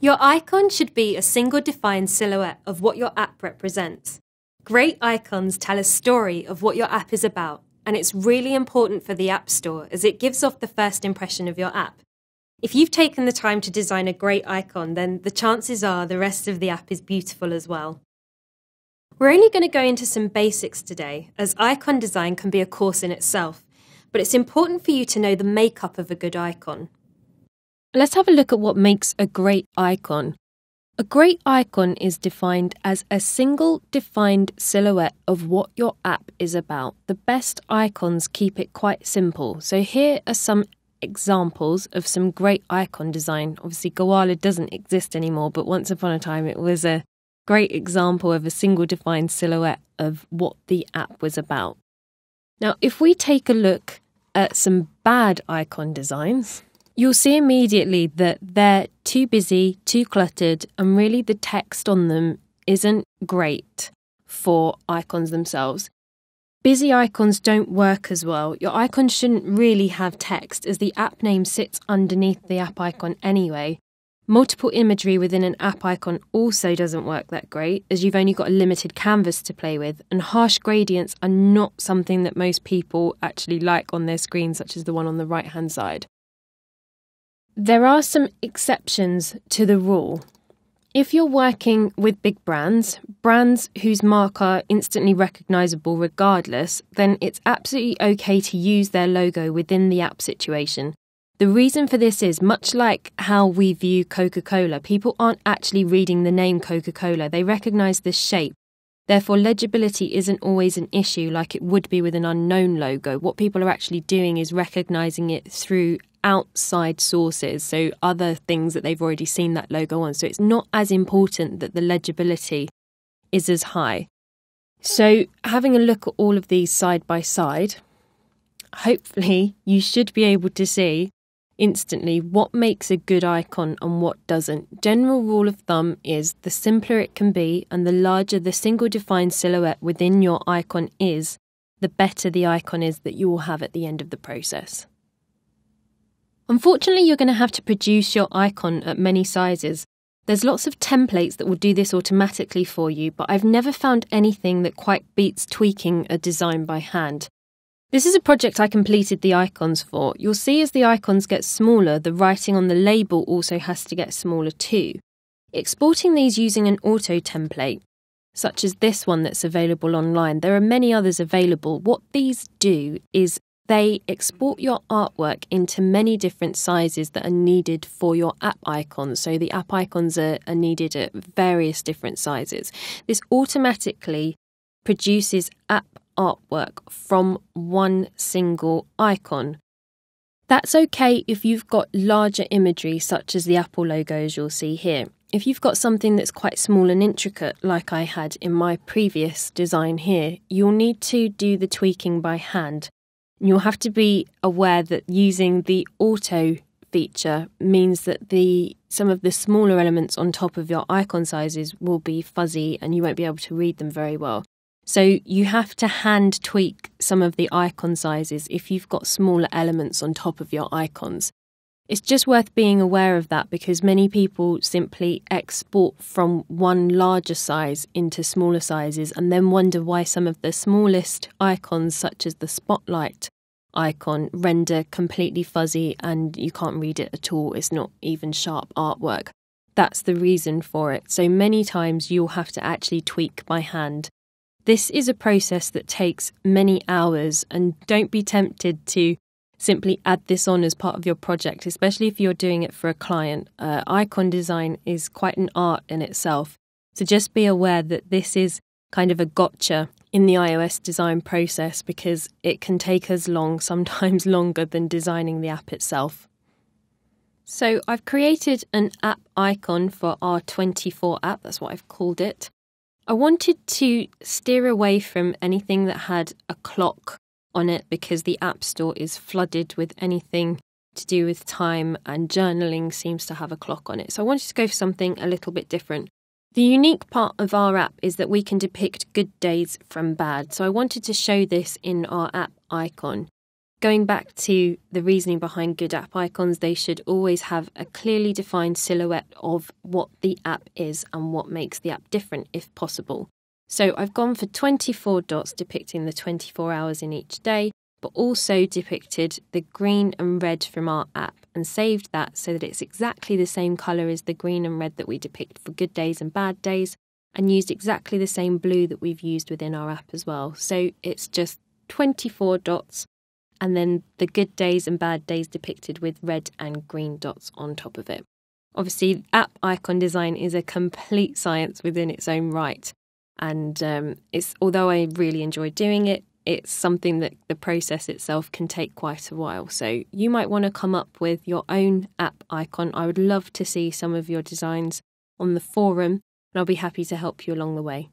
Your icon should be a single defined silhouette of what your app represents. Great icons tell a story of what your app is about, and it's really important for the App Store as it gives off the first impression of your app. If you've taken the time to design a great icon, then the chances are the rest of the app is beautiful as well. We're only going to go into some basics today, as icon design can be a course in itself, but it's important for you to know the makeup of a good icon. Let's have a look at what makes a great icon. A great icon is defined as a single defined silhouette of what your app is about. The best icons keep it quite simple. So here are some examples of some great icon design. Obviously, Gowalla doesn't exist anymore, but once upon a time it was a great example of a single defined silhouette of what the app was about. Now, if we take a look at some bad icon designs, you'll see immediately that they're too busy, too cluttered, and really the text on them isn't great for icons themselves. Busy icons don't work as well. Your icon shouldn't really have text, as the app name sits underneath the app icon anyway. Multiple imagery within an app icon also doesn't work that great, as you've only got a limited canvas to play with, and harsh gradients are not something that most people actually like on their screen, such as the one on the right-hand side. There are some exceptions to the rule. If you're working with big brands whose mark are instantly recognisable regardless, then it's absolutely okay to use their logo within the app situation. The reason for this is, much like how we view Coca-Cola, people aren't actually reading the name Coca-Cola, they recognise the shape. Therefore, legibility isn't always an issue like it would be with an unknown logo. What people are actually doing is recognising it through outside sources, so other things that they've already seen that logo on. So it's not as important that the legibility is as high. So having a look at all of these side by side, hopefully you should be able to see instantly what makes a good icon and what doesn't. General rule of thumb is the simpler it can be and the larger the single defined silhouette within your icon is, the better the icon is that you will have at the end of the process. Unfortunately, you're going to have to produce your icon at many sizes. There's lots of templates that will do this automatically for you, but I've never found anything that quite beats tweaking a design by hand. This is a project I completed the icons for. You'll see as the icons get smaller, the writing on the label also has to get smaller too. Exporting these using an auto template, such as this one that's available online, there are many others available. What these do is they export your artwork into many different sizes that are needed for your app icons. So the app icons are needed at various different sizes. This automatically produces app artwork from one single icon. That's okay if you've got larger imagery such as the Apple logo, as you'll see here. If you've got something that's quite small and intricate like I had in my previous design here, you'll need to do the tweaking by hand. You'll have to be aware that using the auto feature means that some of the smaller elements on top of your icon sizes will be fuzzy and you won't be able to read them very well. So you have to hand tweak some of the icon sizes if you've got smaller elements on top of your icons. It's just worth being aware of that because many people simply export from one larger size into smaller sizes and then wonder why some of the smallest icons, such as the spotlight icon, render completely fuzzy and you can't read it at all. It's not even sharp artwork. That's the reason for it. So many times you'll have to actually tweak by hand. This is a process that takes many hours, and don't be tempted to simply add this on as part of your project, especially if you're doing it for a client. Icon design is quite an art in itself. So just be aware that this is kind of a gotcha in the iOS design process because it can take as long, sometimes longer, than designing the app itself. So I've created an app icon for our 24 app, that's what I've called it. I wanted to steer away from anything that had a clock on it because the App Store is flooded with anything to do with time, and journaling seems to have a clock on it. So I wanted to go for something a little bit different. The unique part of our app is that we can depict good days from bad. So I wanted to show this in our app icon. Going back to the reasoning behind good app icons, they should always have a clearly defined silhouette of what the app is and what makes the app different if possible. So I've gone for 24 dots depicting the 24 hours in each day, but also depicted the green and red from our app and saved that so that it's exactly the same colour as the green and red that we depict for good days and bad days, and used exactly the same blue that we've used within our app as well. So it's just 24 dots and then the good days and bad days depicted with red and green dots on top of it. Obviously, app icon design is a complete science within its own right. And although I really enjoy doing it, it's something that the process itself can take quite a while. So you might want to come up with your own app icon. I would love to see some of your designs on the forum, and I'll be happy to help you along the way.